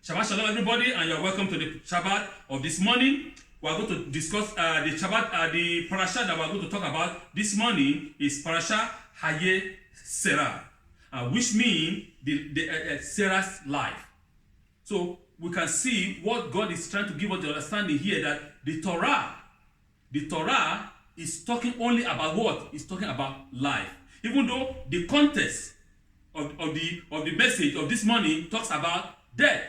Shabbat Shalom, everybody, and you're welcome to the Shabbat of this morning. We're going to discuss the Shabbat, the parasha that we're going to talk about this morning is Parshas Chayei Sarah, which means Sarah's life. So we can see what God is trying to give us the understanding here, that the Torah is talking only about what? It's talking about life. Even though the context of the message of this morning talks about death.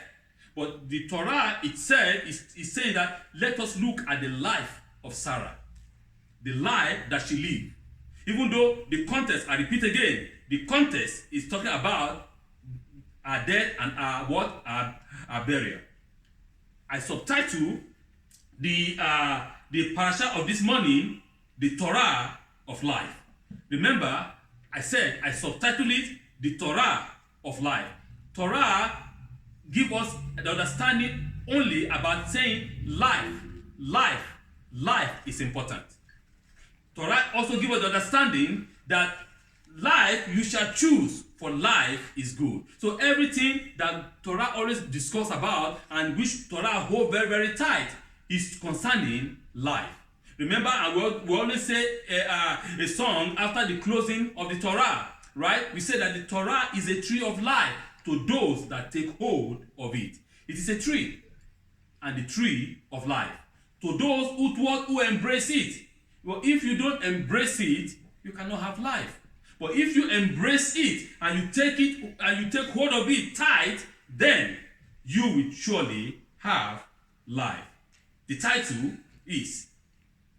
But the Torah itself is saying that let us look at the life of Sarah, the life that she lived. Even though the context, I repeat again, the context is talking about our death and our burial. I subtitle the parasha of this morning, the Torah of Life. Remember, I said I subtitled it the Torah of Life. Torah give us the understanding only about saying life is important. Torah also give us the understanding that life you shall choose, for life is good. So everything that Torah always discuss about and which Torah hold very, very tight is concerning life. Remember, we always say a song after the closing of the Torah, right? We say that the Torah is a tree of life to those that take hold of it. It is a tree, and the tree of life. To those who embrace it. Well, if you don't embrace it, you cannot have life. But if you embrace it and you take it and you take hold of it tight, then you will surely have life. The title is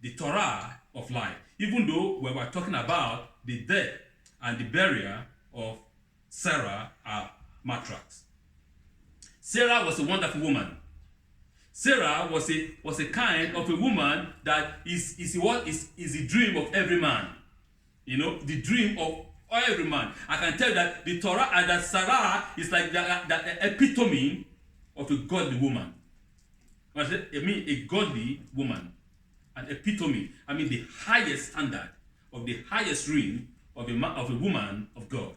the Torah of Life. Even though we were talking about the death and the burial of Sarah, our matriarch. Sarah was a wonderful woman. Sarah was a kind of a woman that is the dream of every man. You know, the dream of every man. I can tell you that the Torah and that Sarah is like the epitome of a godly woman. I mean, a godly woman. An epitome. I mean, the highest standard of the highest dream of a woman of God.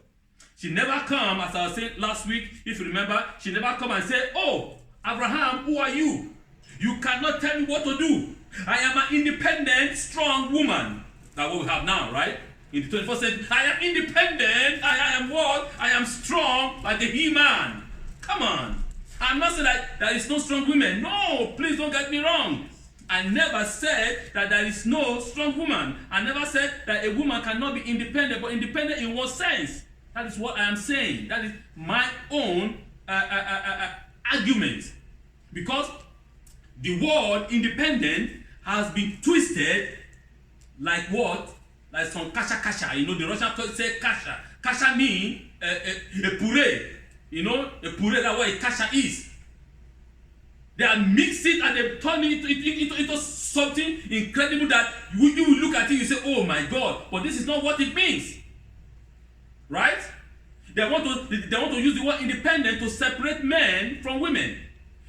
She never come, as I was saying last week, if you remember, she never come and say, "Oh, Abraham, who are you? You cannot tell me what to do. I am an independent, strong woman." That's what we have now, right? In the 21st century, I am independent, I am what? I am strong like a he-man. Come on. I'm not saying that there is no strong women. No, please don't get me wrong. I never said that there is no strong woman. I never said that a woman cannot be independent, but independent in what sense? That is what I am saying. That is my own argument. Because the word independent has been twisted like what? Like some kasha. You know, the Russian say kasha. Kasha means a puree. You know, a puree, that's what a kasha is. They are mixing and they turn it into something incredible that you will look at it and you say, "Oh my God," but this is not what it means. Right? They want to use the word independent to separate men from women.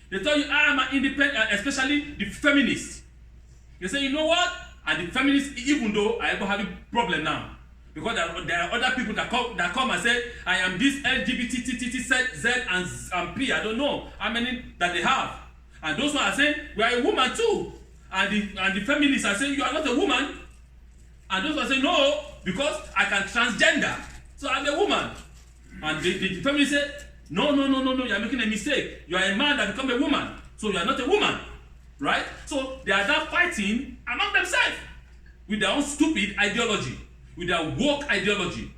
They tell you, "I am an independent," especially the feminists. They say, "You know what?" And the feminists, even though I have a problem now, because there are other people that come and say, "I am this LGBT, Z and P." I don't know how many that they have. And those who are saying, "We are a woman too." And the feminists are saying, "You are not a woman." And those who are saying, "No, because I can transgender, so I'm a woman." And the feminists say, No, you are making a mistake. You are a man that become a woman, so you are not a woman. Right? So they are now fighting among themselves with their own stupid ideology, with their woke ideology.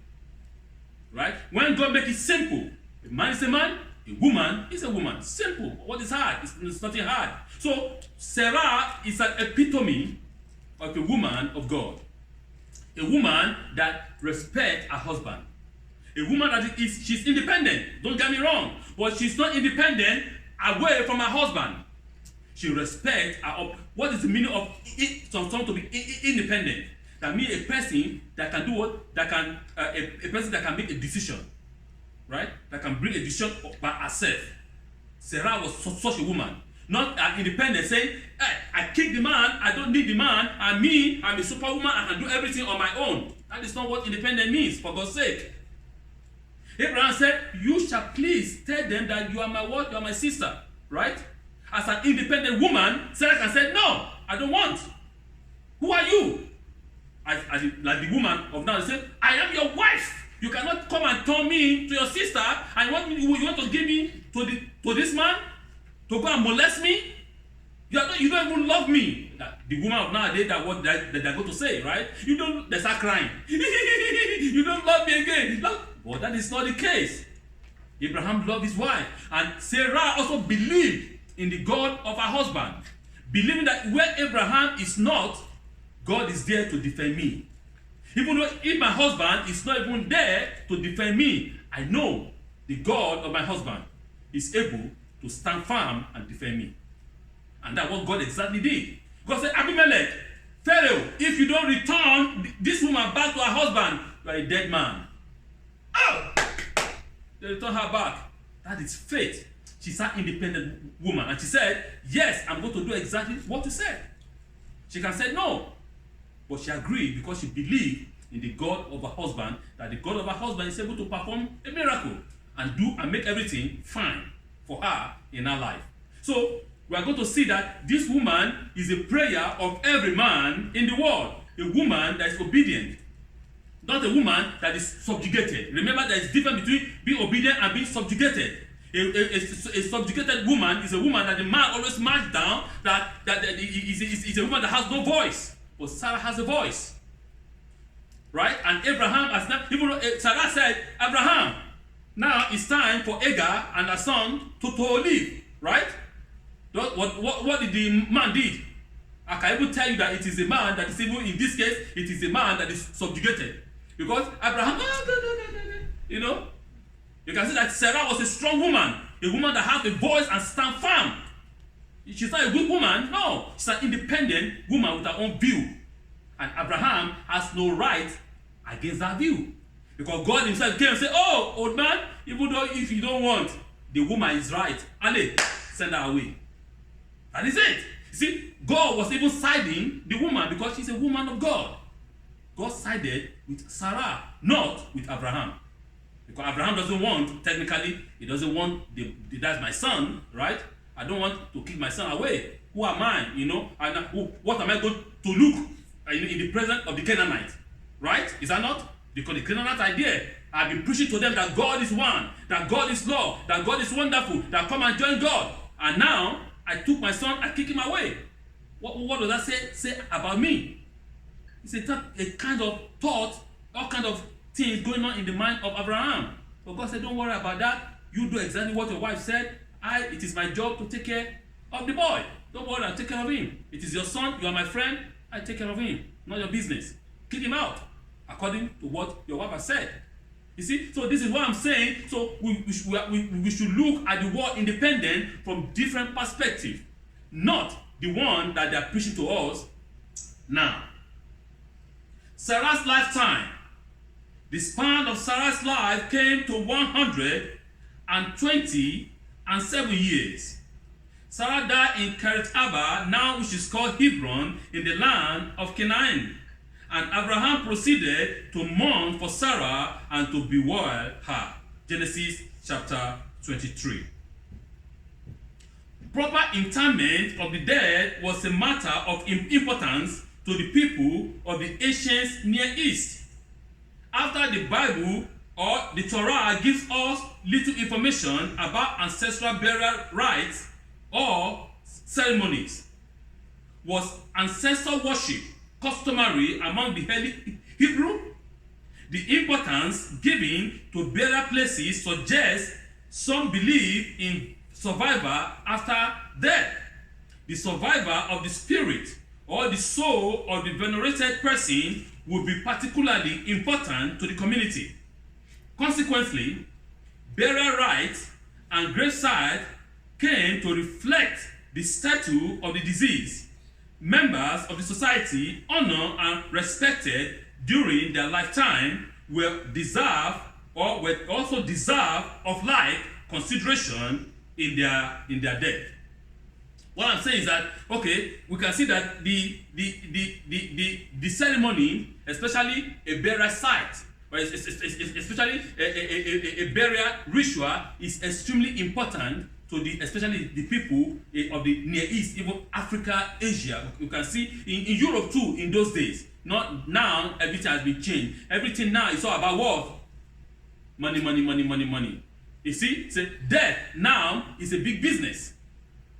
Right? When God makes it simple, a man is a man, a woman is a woman. Simple. What is hard? It's nothing hard. So Sarah is an epitome of a woman of God. A woman that respects her husband. A woman that she's independent. Don't get me wrong. But she's not independent away from her husband. She respects her. What is the meaning of someone to be independent? That means a person that can do what? A person that can make a decision. Right? That can bring a decision by herself. Sarah was such a woman. Not an independent saying, "Hey, I kick the man, I don't need the man, and I'm a superwoman, I can do everything on my own." That is not what independent means, for God's sake. Abraham said, "You shall please tell them that you are my what? You are my sister." right? As an independent woman, Sarah can say, no, I don't want. Who are you? Like the woman of now, say, I am your wife. You cannot come and turn me to your sister and you want to give me to this man to go and molest me? You don't even love me. The woman of nowadays, that what they're going to say, right? They start crying. You don't love me again. But that is not the case. Abraham loved his wife, and Sarah also believed in the God of her husband, believing that where Abraham is not, God is there to defend me. Even though if my husband is not even there to defend me, I know the God of my husband is able to stand firm and defend me. And that's what God exactly did. God said, Abimelech, Pharaoh, if you don't return this woman back to her husband, you are a dead man. Oh! They return her back. That is faith. She's an independent woman. And she said, yes, I'm going to do exactly what you said. She can say no. But she agreed because she believed in the God of her husband, that the God of her husband is able to perform a miracle and make everything fine for her in her life. So we are going to see that this woman is a prayer of every man in the world. A woman that is obedient. Not a woman that is subjugated. Remember, there is difference between being obedient and being subjugated. A subjugated woman is a woman that the man always marks down, that is a woman that has no voice. But Sarah has a voice. Right? And Abraham has not, even though Sarah said, Abraham, now it's time for Hagar and her son to leave. Right? What did the man did? I can even tell you that it is a man that is, even in this case, it is a man that is subjugated. Because Abraham, you know, you can see that Sarah was a strong woman, a woman that has a voice and stand firm. She's not a weak woman, no. She's an independent woman with her own view. And Abraham has no right against that view. Because God himself came and said, oh, old man, even though if you don't want, the woman is right. Ale, send her away. That is it. You see, God was even siding the woman because she's a woman of God. God sided with Sarah, not with Abraham. Because Abraham doesn't want, technically, he doesn't want, that's my son, right? I don't want to keep my son away. Who am I, you know? And what am I going to look in the presence of the Canaanites? Right? Is that not? Because the Canaanite idea, I've been preaching to them that God is one, that God is love, that God is wonderful, that come and join God. And now, I took my son, I kicked him away. What does that say about me? It's a kind of thought, all kind of things going on in the mind of Abraham. But God said, don't worry about that. You do exactly what your wife said. It is my job to take care of the boy. Don't worry, I'll take care of him. It is your son, you are my friend, I take care of him. Not your business. Kick him out, according to what your wife has said. You see, so this is what I'm saying. So we should look at the word independent from different perspectives, not the one that they are preaching to us now. Sarah's lifetime. The span of Sarah's life came to 127 years. Sarah died in Kiriath-Arba, now which is called Hebron, in the land of Canaan. And Abraham proceeded to mourn for Sarah and to bewail her. Genesis chapter 23. Proper internment of the dead was a matter of importance to the people of the ancient Near East. After the Bible or the Torah gives us little information about ancestral burial rites or ceremonies, was ancestor worship customary among the early Hebrew? The importance given to burial places suggests some believe in survival after death. The survival of the spirit or the soul of the venerated person will be particularly important to the community. Consequently, burial rites and gravesite came to reflect the status of the deceased. Members of the society honored and respected during their lifetime were also deserved of like consideration in their death. What I'm saying is that, okay, we can see that the ceremony, especially a burial site, or especially a burial ritual, is extremely important to to especially the people of the Near East, even Africa, Asia. You can see in Europe too in those days. Not now, everything has been changed. Everything now is all about what? Money, money, money, money, money. You see, so death now is a big business.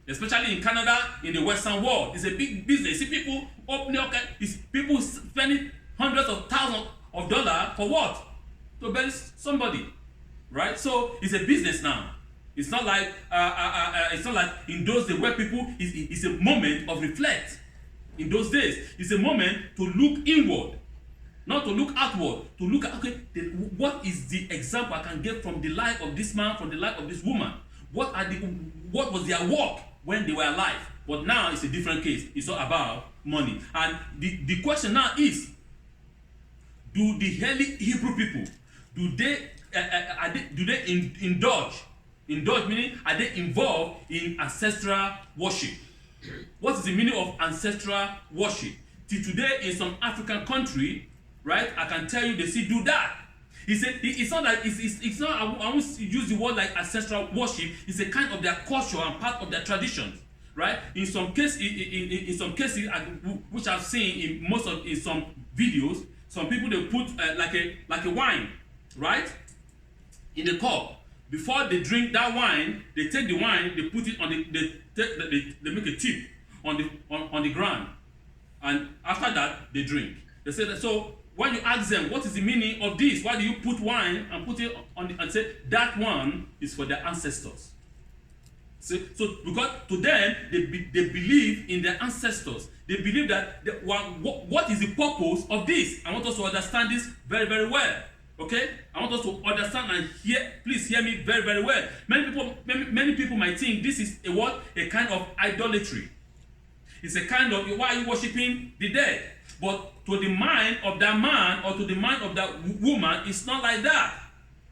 Especially in Canada, in the Western world, it's a big business. You see people opening up, people spending hundreds of thousands of dollars for what? To bury somebody, right? So it's a business now. It's not like in those days where people it's a moment of reflect. In those days, it's a moment to look inward, not to look outward. To look at what is the example I can get from the life of this man, from the life of this woman. What was their work when they were alive? But now it's a different case. It's all about money. And the question now is, do the early Hebrew people do they indulge meaning are they involved in ancestral worship? What is the meaning of ancestral worship? Till today in some African country, right, I can tell you they still do that. It's not like it's not. I won't use the word like ancestral worship. It's a kind of their culture and part of their traditions, right? In some cases, which I've seen in some videos, some people they put like a wine, right, in the cup. Before they drink that wine, they take the wine, they put it on they make a tip on the ground, and after that they drink. They say that. So when you ask them what is the meaning of this, why do you put wine and put it on and say that one is for their ancestors? So because to them they believe in their ancestors. They believe that what is the purpose of this? I want us to understand this very, very well. Okay, I want us to understand and hear. Please hear me very, very well. Many people might think this is a kind of idolatry. It's a kind of, why are you worshiping the dead? But to the mind of that man or to the mind of that woman, it's not like that.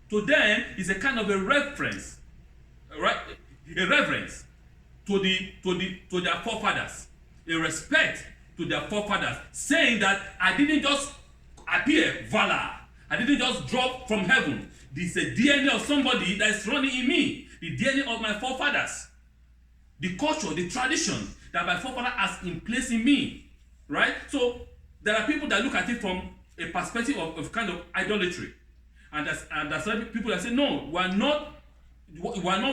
To them, it's a kind of a reference, right? A reverence to their forefathers, a respect to their forefathers, saying that I didn't just appear valor. I didn't just drop from heaven. This is a DNA of somebody that is running in me. The DNA of my forefathers. The culture, the tradition that my forefather has in place in me. Right? So there are people that look at it from a perspective of kind of idolatry. And there's people that say, no, we are not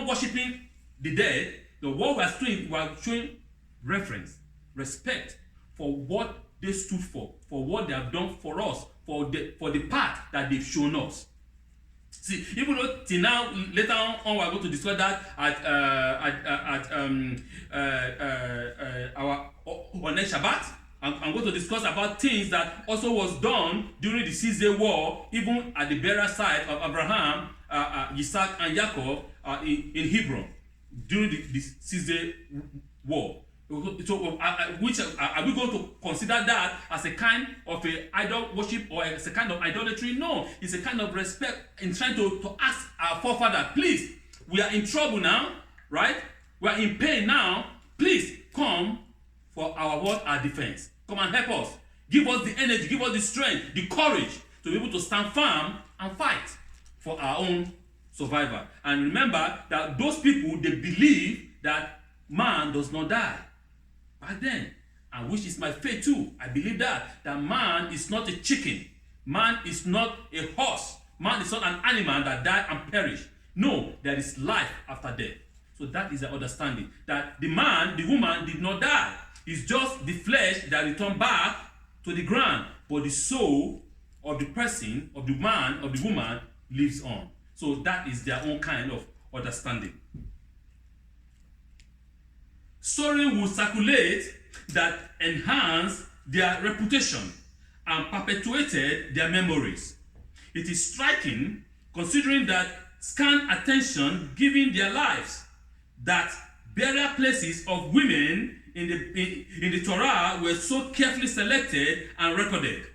worshiping the dead. What we are doing, we are showing reference, respect for what they stood for what they have done for us, for the path that they've shown us. See, even though till now, later on we're going to discuss that at our next Shabbat. I'm going to discuss about things that also was done during the 6-day war, even at the burial site of Abraham, Isaac, and Jacob in Hebron during the 6-day war. So, which are we going to consider that as a kind of a idol worship or as a kind of idolatry? No, it's a kind of respect in trying to ask our forefather, please, we are in trouble now, right? We are in pain now. Please come for our defense. Come and help us. Give us the energy, give us the strength, the courage to be able to stand firm and fight for our own survival. And remember that those people, they believe that man does not die. Back then, and which is my faith too, I believe that man is not a chicken, man is not a horse, man is not an animal that die and perish. No, there is life after death. So that is the understanding that the man, the woman did not die. It's just the flesh that returned back to the ground, but the soul of the person, of the man, of the woman lives on. So that is their own kind of understanding. Story will circulate that enhance their reputation and perpetuated their memories. It is striking, considering that scant attention given their lives, that burial places of women in the Torah were so carefully selected and recorded.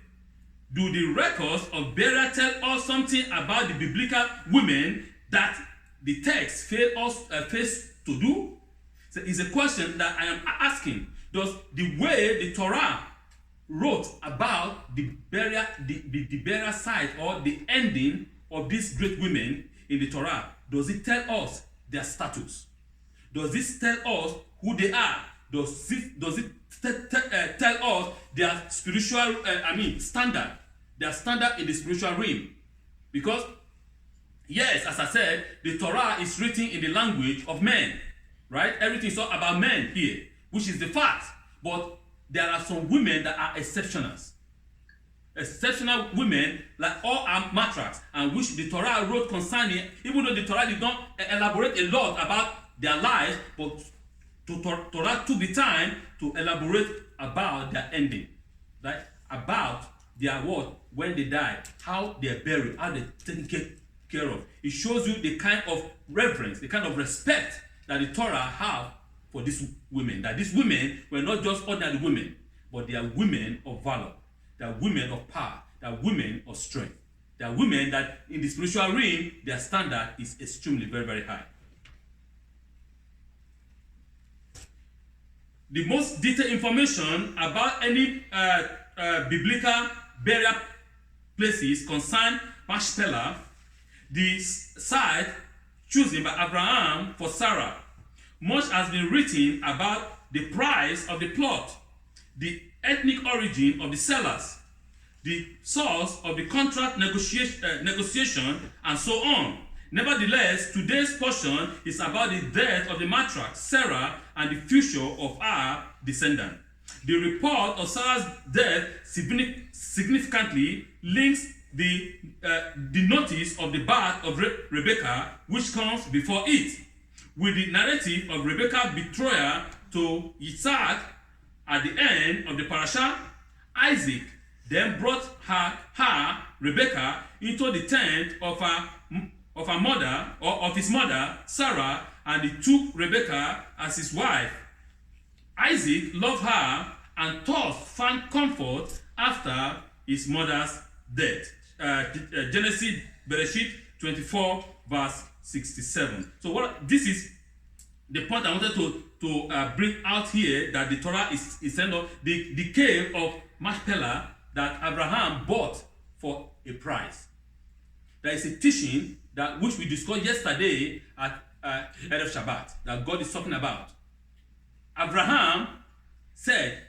Do the records of burial tell us something about the biblical women that the text fails to do? So it's a question that I am asking. Does the way the Torah wrote about the burial site or the ending of these great women in the Torah, does it tell us their status? Does this tell us who they are? Does it tell us their spiritual, standard? Their standard in the spiritual realm? Because, yes, as I said, the Torah is written in the language of men, right? Everything is all about men here, which is the fact. But there are some women that are exceptionals. Exceptional women, like all are matriarchs, and which the Torah wrote concerning, even though the Torah did not elaborate a lot about their lives, but Torah took the time to elaborate about their ending, right? About their what, when they die, how they are buried, how they're taken care of. It shows you the kind of reverence, the kind of respect that the Torah have for these women. That these women were not just ordinary women, but they are women of valor. They are women of power. They are women of strength. They are women that in the spiritual realm, their standard is extremely very, very high. The most detailed information about any biblical burial places concern Machpelah, the site chosen by Abraham for Sarah. Much has been written about the price of the plot, the ethnic origin of the sellers, the source of the contract negotiation, and so on. Nevertheless, today's portion is about the death of the matriarch, Sarah, and the future of her descendant. The report of Sarah's death significantly links the notice of the birth of Rebekah, which comes before it, with the narrative of Rebekah's betrayal to Isaac at the end of the parasha. Isaac then brought her Rebekah, into the tent of her mother, or of his mother, Sarah, and he took Rebekah as his wife. Isaac loved her and thus found comfort after his mother's death. Genesis, Bereshit 24, verse 67. So this is the point I wanted to bring out here, that the Torah is sent of the cave of Machpelah that Abraham bought for a price. There is a teaching that which we discussed yesterday at Erev Shabbat that God is talking about. Abraham said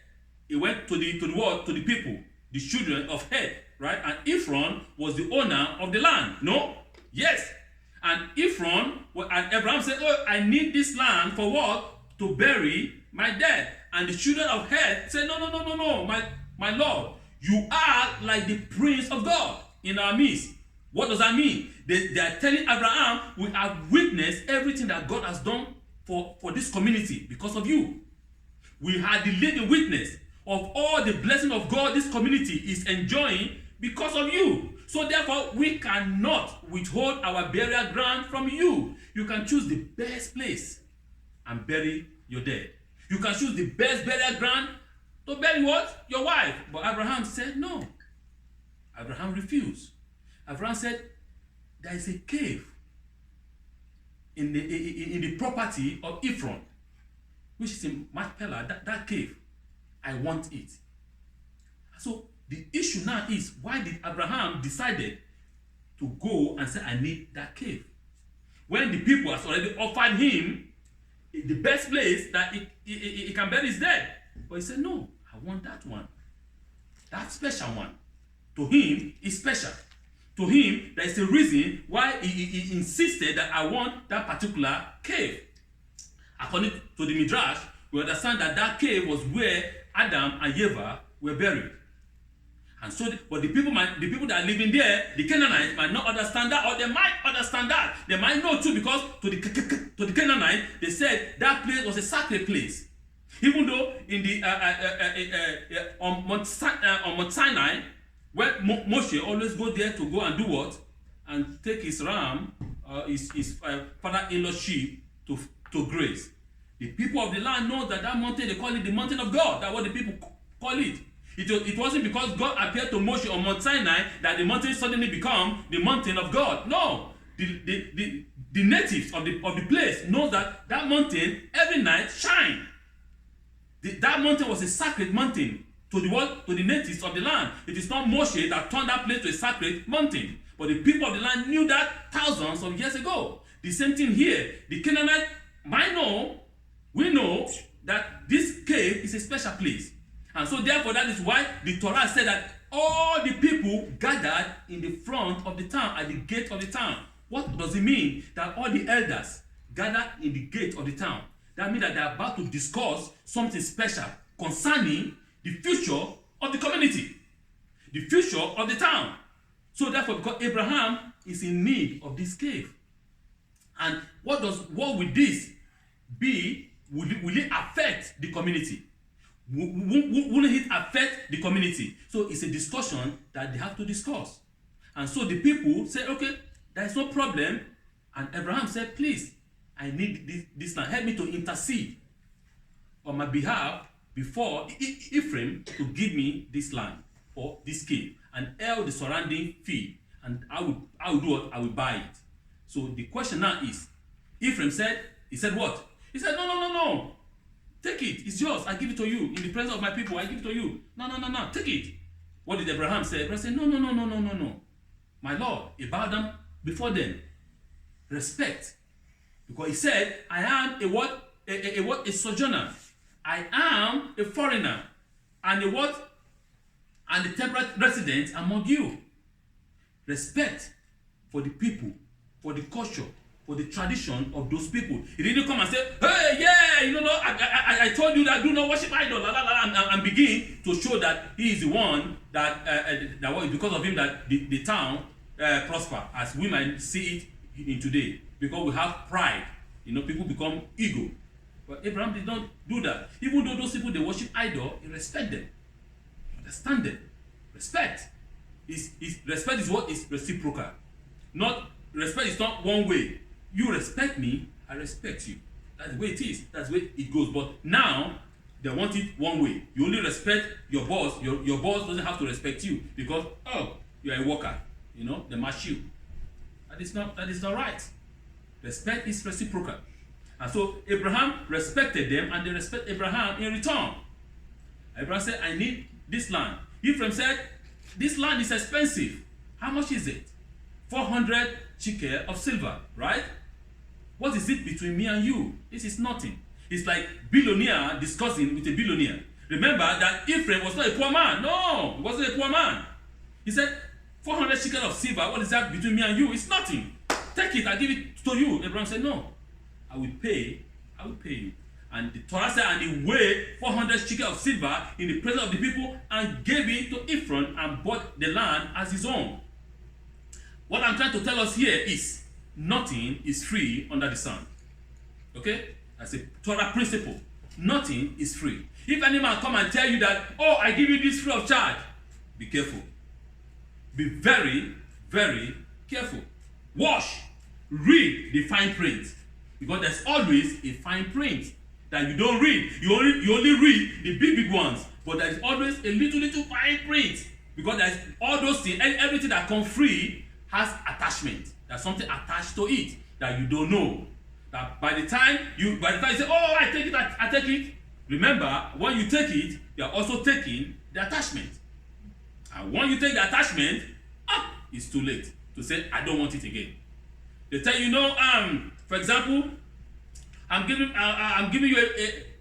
he went to the people, the children of Het, right? And Ephron was the owner of the land. No? Yes. And Abraham said, "Oh, I need this land for what? To bury my dead." And the children of Het said, "No, my Lord, you are like the prince of God in our midst." What does that mean? They are telling Abraham, we have witnessed everything that God has done for this community because of you. We are the living witness of all the blessing of God this community is enjoying because of you. So therefore, we cannot withhold our burial ground from you. You can choose the best place and bury your dead. You can choose the best burial ground to bury what? Your wife. But Abraham said no. Abraham refused. Abraham said, there is a cave in the property of Ephron, which is in Machpelah, that cave. I want it. So the issue now is, why did Abraham decided to go and say, I need that cave? When the people has already offered him the best place that he can bury his dead. But he said, no, I want that one. That special one. To him, is special. To him, there is a reason why he insisted that I want that particular cave. According to the Midrash, we understand that cave was where Adam and Eva were buried. And so, but the people that are living there, the Canaanites, might not understand that, or they might understand that. They might know too, because to the Canaanites, they said that place was a sacred place. Even though in the on Mount Sinai, where Moshe always go there to go and do what? And take his ram, his father-in-law's sheep to graze. The people of the land know that mountain, they call it the mountain of God. That's what the people call it. It wasn't because God appeared to Moshe on Mount Sinai that the mountain suddenly became the mountain of God. No. The natives of the place know that mountain every night shine. That mountain was a sacred mountain to the natives of the land. It is not Moshe that turned that place to a sacred mountain. But the people of the land knew that thousands of years ago. The same thing here. The Canaanite we know that this cave is a special place. And so therefore that is why the Torah said that all the people gathered in the front of the town, at the gate of the town. What does it mean that all the elders gathered in the gate of the town? That means that they are about to discuss something special concerning the future of the community, the future of the town. So therefore, because Abraham is in need of this cave. And what will this be? Will it affect the community? Will it affect the community? So it's a discussion that they have to discuss. And so the people say, okay, there is no problem. And Abraham said, please, I need this land. Help me to intercede on my behalf before Ephraim to give me this land or this cave and all the surrounding field. And I will do what? I will buy it. So the question now is, Ephraim said, he said what? He said, no. Take it. It's yours. I give it to you. In the presence of my people, I give it to you. No. Take it. What did Abraham say? Abraham said, no. My Lord, he bowed down before them. Respect. Because he said, I am a sojourner. I am a foreigner. And a what? And a temporary resident among you. Respect for the people, for the culture, for the tradition of those people. He didn't come and say, hey, yeah, I told you that do not worship idol, and begin to show that he is the one that because of him that the town prosper, as we might see it in today. Because we have pride, people become ego. But Abraham did not do that. Even though those people, they worship idol, he respect them. Understand them. Respect. Respect is what is reciprocal. Respect is not one way. You respect me, I respect you. That's the way it is. That's the way it goes. But now, they want it one way. You only respect your boss. Your boss doesn't have to respect you because, you are a worker. They match you. That is not right. Respect is reciprocal. And so Abraham respected them and they respect Abraham in return. Abraham said, I need this land. Ephraim said, this land is expensive. How much is it? 400 shekel of silver, right? What is it between me and you? This is nothing. It's like billionaire discussing with a billionaire. Remember that Ephraim was not a poor man. No, he wasn't a poor man. He said, 400 shekel of silver, what is that between me and you? It's nothing. Take it, I'll give it to you. Abraham said, no, I will pay you. And the Torah said, and he weighed 400 shekel of silver in the presence of the people and gave it to Ephraim and bought the land as his own. What I'm trying to tell us here is, nothing is free under the sun. Okay? That's a Torah principle. Nothing is free. If any man come and tell you that, I give you this free of charge, be careful. Be very, very careful. Watch. Read the fine print. Because there's always a fine print that you don't read. You only read the big ones. But there's always a little fine print. Because there's all those things, everything that comes free has attachment. There's something attached to it that you don't know. That by the time you say, I take it. Remember, when you take it, you are also taking the attachment. And when you take the attachment, it's too late to say, I don't want it again. They tell you, for example, I'm giving you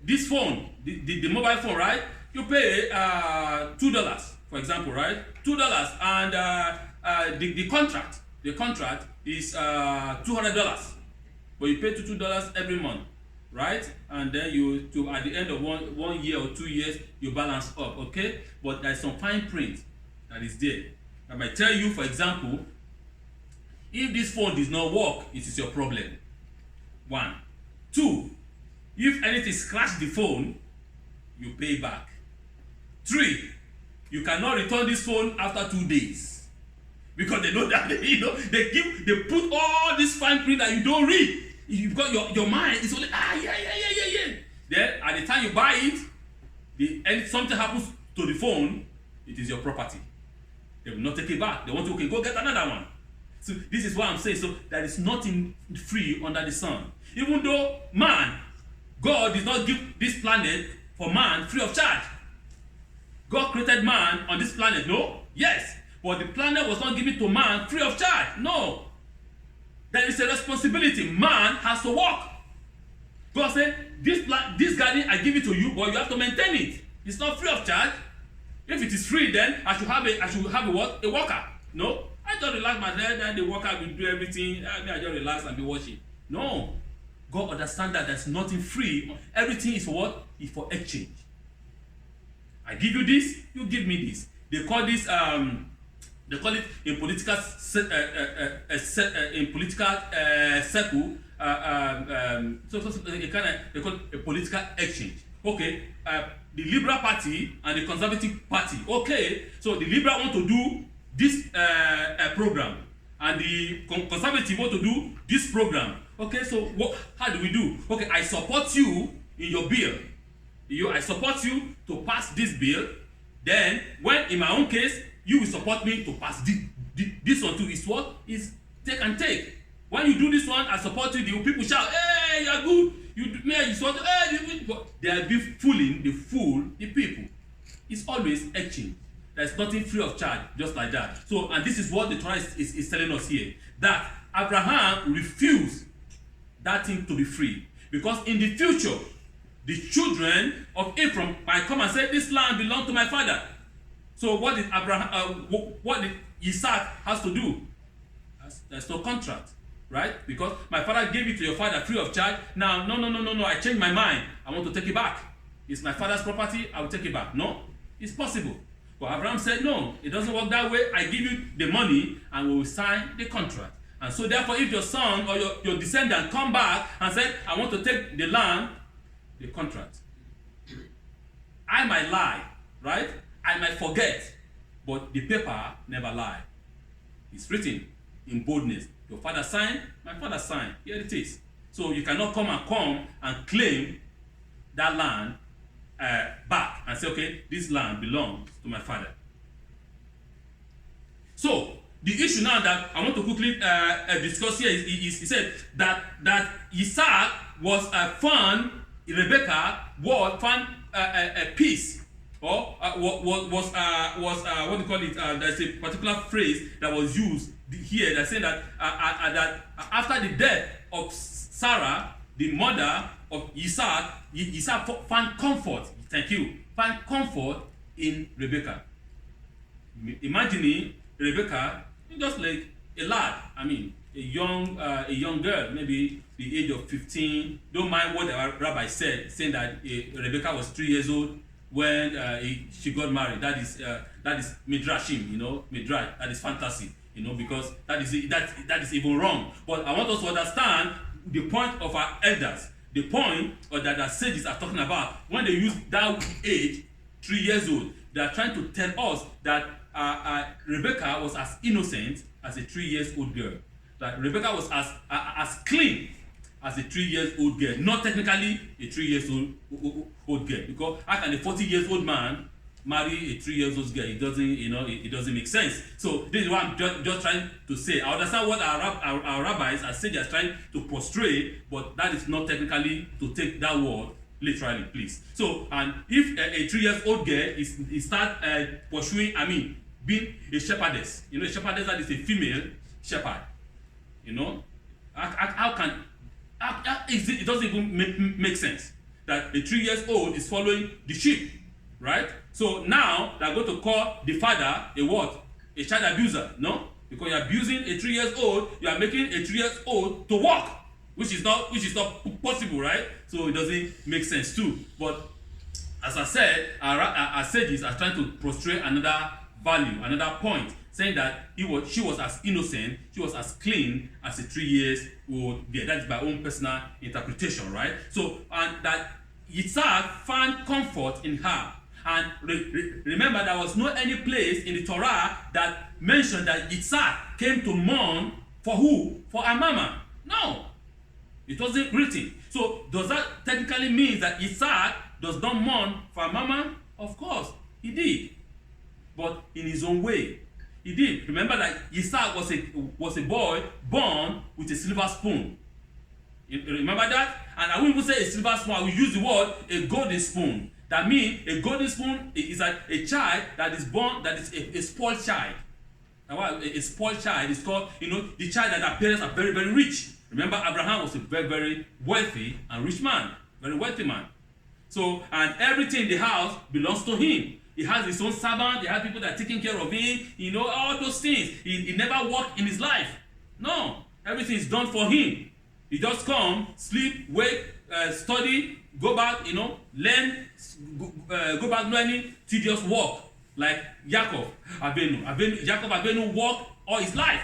this phone, the mobile phone, right? You pay $2, for example, right? $2, and the contract is $200, but you pay $2 every month, right? And then at the end of one year or 2 years, you balance up, okay? But there's some fine print that is there. I might tell you, for example, if this phone does not work, it is your problem. 1. 2, if anything scratch the phone, you pay back. 3, you cannot return this phone after 2 days. Because they know that they put all this fine print that you don't read. You've got your mind is only yeah. Then at the time you buy it, and something happens to the phone, it is your property. They will not take it back. They want to go get another one. So this is what I'm saying. So there is nothing free under the sun. Even though God did not give this planet for man free of charge. God created man on this planet, no? Yes. But the planet was not given to man free of charge. No. There is a responsibility. Man has to work. God said, this garden, I give it to you, but you have to maintain it. It's not free of charge. If it is free, then I should have a what? A worker. No, I just relax my head, and the worker will do everything. I just relax and be watching. No, God understands that there's nothing free. Everything is for what? Is for exchange. I give you this, you give me this. They call this they call it in political circle they call it a political exchange. Okay, the Liberal Party and the Conservative Party. Okay, so the Liberal want to do this program, and the Conservative want to do this program. Okay, so how do we do? Okay, I support you in your bill. I support you to pass this bill. Then, when in my own case, you will support me to pass this one too. Is what? Is take and take. When you do this one, I support you. The people shout, "Hey, you are good." You support. Hey, they are fooling. They fool the people. It's always exchange. There's nothing free of charge, just like that. So, and this is what the Torah is telling us here, that Abraham refused that thing to be free, because in the future, the children of Ephraim might come and say, "This land belongs to my father." So what did what did Isaac has to do? There's no contract, right? Because my father gave it to your father free of charge. Now, no, I changed my mind. I want to take it back. It's my father's property. I will take it back. No, it's possible. But Abraham said, "No, it doesn't work that way. I give you the money and we will sign the contract." And so therefore, if your son or your descendant come back and say, "I want to take the land," the contract. I might lie, right? I might forget, but the paper never lie. It's written in boldness. Your father signed, my father signed. Here it is. So you cannot come and claim that land back and say, "Okay, this land belongs to my father." So the issue now that I want to quickly discuss here is he said that Isaac was found. Rebecca found a peace, or was what do you call it? There's a particular phrase that was used here that said that after the death of Sarah, the mother of Isaac found comfort. Thank you. Found comfort in Rebecca. Imagining Rebecca just like a lad. I mean, a young girl, maybe the age of 15. Don't mind what the rabbi said, saying that Rebecca was 3 years old when she got married. That is midrashim, midrash. That is fantasy, because that is even wrong. But I want us to understand the point of our elders, the point that the sages are talking about when they use that age, 3 years old. They are trying to tell us that Rebecca was as innocent as a 3 years old girl. That Rebecca was as clean as a 3 years old girl, not technically a 3 years old girl. Because how can a 40 years old man marry a 3 years old girl? It doesn't make sense. So this is what I'm just trying to say. I understand what our rabbis are saying, are trying to portray, but that is not technically to take that word literally, please. So, and if a 3 years old girl is start pursuing, being a shepherdess, a shepherdess, that is a female shepherd. It doesn't even make sense that a 3 years old is following the sheep, right? So now they're going to call the father a what? A child abuser, no? Because you're abusing a 3 years old, you are making a 3 years old to walk, which is not possible, right? So it doesn't make sense too. But as I said, our sages are trying to portray another value, another point, saying that she was as innocent, she was as clean as a 3 years old girl. That's my own personal interpretation, right? So, and that Isaac found comfort in her. And remember, there was no any place in the Torah that mentioned that Isaac came to mourn for who? For her mama. No, it wasn't written. So, does that technically mean that Isaac does not mourn for her mama? Of course, he did, but in his own way. He did. Remember that Isaac was a boy born with a silver spoon. You remember that? And I won't even say a silver spoon. I will use the word a golden spoon. That means a golden spoon is a child that is born, that is a spoiled child. That's why a spoiled child is called, the child that their parents are very, very rich. Remember, Abraham was a very, very wealthy and rich man, very wealthy man. So, and everything in the house belongs to him. He has his own servant. He has people that are taking care of him. All those things. He never worked in his life. No, everything is done for him. He just come, sleep, wake, study, go back, learn, go back learning, tedious work. Like Jacob Abenu worked all his life.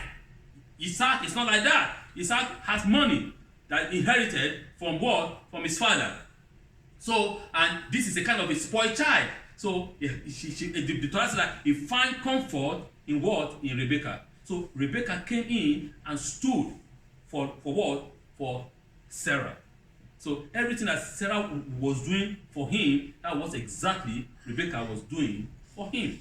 Isaac is not like that. Isaac has money that inherited from what? From his father. So, and this is a kind of a spoiled child. So, the Torah says that he find comfort in what? In Rebekah. So, Rebekah came in and stood for what? For Sarah. So, everything that Sarah was doing for him, that was exactly Rebekah was doing for him.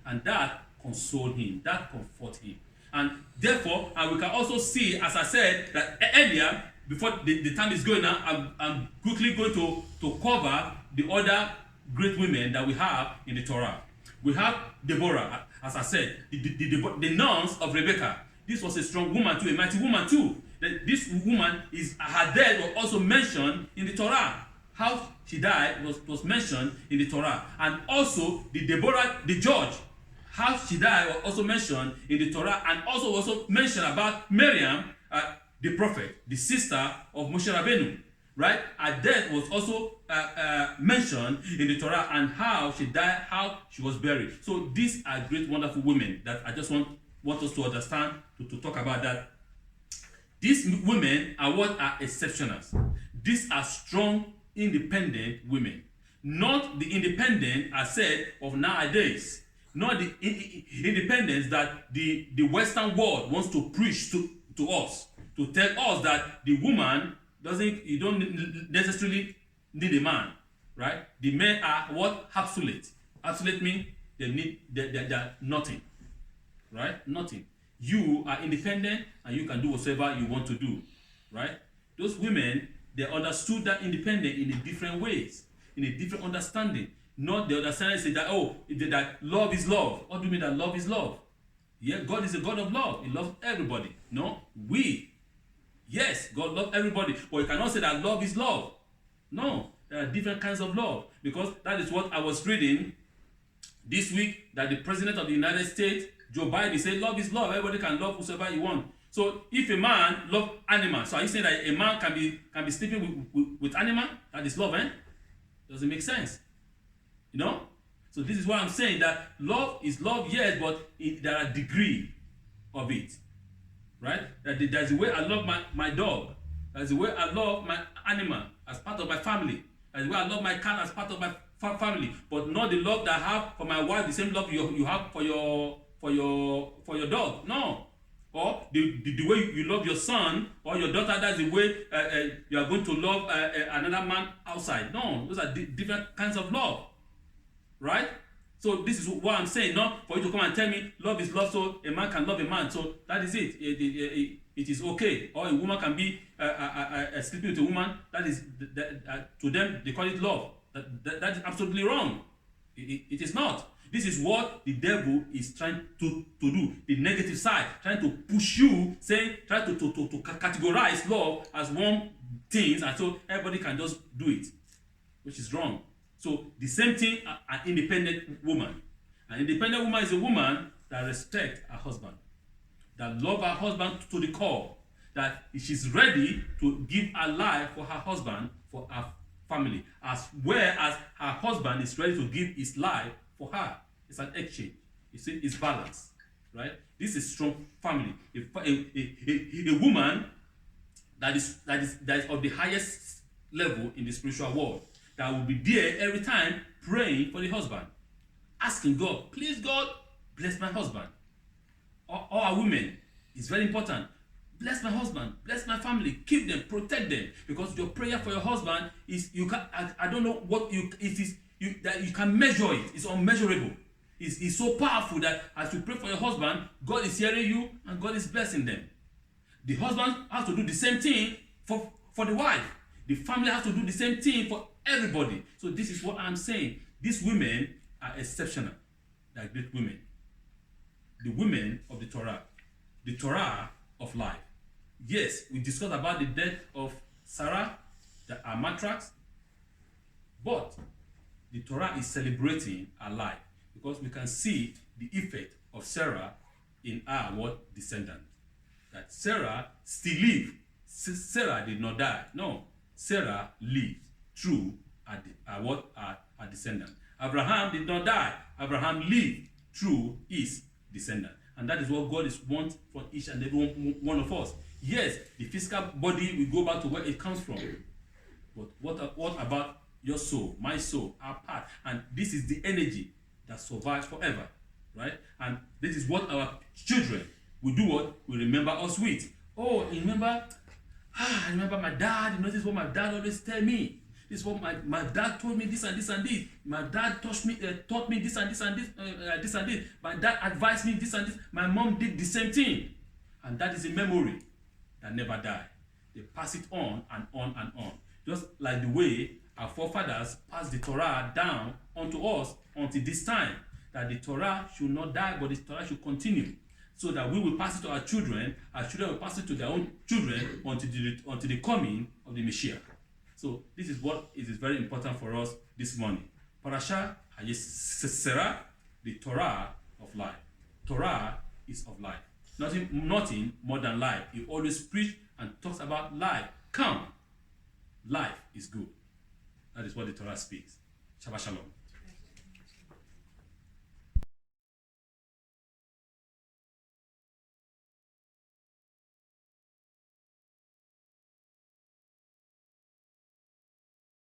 And that consoled him. That comforted him. And therefore, and we can also see, as I said, that earlier, before the time is going now, I'm quickly going to cover the other great women that we have in the Torah. We have Deborah, as I said, the nuns of Rebekah. This was a strong woman too, a mighty woman too. This woman, her death was also mentioned in the Torah. How she died was mentioned in the Torah. And also, the Deborah, the judge, how she died was also mentioned in the Torah, and also mentioned about Miriam, the prophet, the sister of Moshe Rabbeinu, right? Her death was also mentioned in the Torah, and how she died, how she was buried. So these are great, wonderful women that I just want us to understand, to talk about that. These women are what are exceptionals. These are strong, independent women. Not the independent, I said, of nowadays. Not the independence that the Western world wants to preach to us, to tell us that the woman you don't necessarily need a man, right? The men are what? Absolute. Absolute means they're nothing, right? Nothing. You are independent and you can do whatever you want to do, right? Those women, they understood that independence in a different ways, in a different understanding. Not the understanding say that, that love is love. What do you mean that love is love? Yeah, God is a God of love. He loves everybody. No, yes, God loves everybody. But you cannot say that love is love. No, there are different kinds of love. Because that is what I was reading this week, that the President of the United States, Joe Biden, said love is love. Everybody can love whosoever you want. So if a man loves animals, so are you saying that a man can be sleeping with animal? That is love, eh? Doesn't make sense. So this is what I'm saying, that love is love, yes, but there are degree of it, right? There's a way I love my dog. There's a way I love my animal as part of my family. There's a way I love my cat as part of my family, but not the love that I have for my wife, the same love you have for your dog. No. Or the way you love your son or your daughter, that's the way you are going to love another man outside. No, those are different kinds of love. Right? So this is what I'm saying, not for you to come and tell me love is love, so a man can love a man, so that is it. It is okay. Or a woman can be sleeping with a woman, that is, to them, they call it love. That is absolutely wrong. It is not. This is what the devil is trying to do. The negative side, trying to push you, try to categorize love as one thing, and so everybody can just do it, which is wrong. So the same thing, an independent woman. An independent woman is a woman that respects her husband, that loves her husband to the core, that she's ready to give her life for her husband, for her family, as well as her husband is ready to give his life for her. It's an exchange. You see, it's balance, right? This is strong family. A woman that is of the highest level in the spiritual world, that will be there every time praying for the husband, asking God, please God, bless my husband. All our women, it's very important. Bless my husband, bless my family, keep them, protect them, because your prayer for your husband is, I don't know what it is, that you can measure it. It's unmeasurable. It's so powerful that as you pray for your husband, God is hearing you and God is blessing them. The husband has to do the same thing for the wife. The family has to do the same thing for everybody. So this is what I'm saying. These women are exceptional. They are great women. the women of the Torah of life. Yes, we discussed about the death of Sarah, the matriarchs, but the Torah is celebrating her life because we can see the effect of Sarah in our descendant. That Sarah still lived. Sarah did not die. No, Sarah lived through her descendant. Abraham did not die. Abraham lived through his descendant. And that is what God is wants from each and every one of us. Yes, the physical body will go back to where it comes from. But what about your soul, my soul, our part? And this is the energy that survives forever, right? And this is what our children will do will remember us with. Oh, I remember my dad. You know, this is what my dad always tell me. This is what my dad told me, this and this and this. My dad taught me this and this and this, this and this. My dad advised me this and this. My mom did the same thing. And that is a memory that never died. They pass it on and on and on. Just like the way our forefathers passed the Torah down onto us until this time. That the Torah should not die, but the Torah should continue. So that we will pass it to our children will pass it to their own children until the coming of the Messiah. So this is what is very important for us this morning. Parshas Chayei, the Torah of life. Torah is of life. Nothing more than life. He always preach and talks about life. Come. Life is good. That is what the Torah speaks. Shabbat Shalom.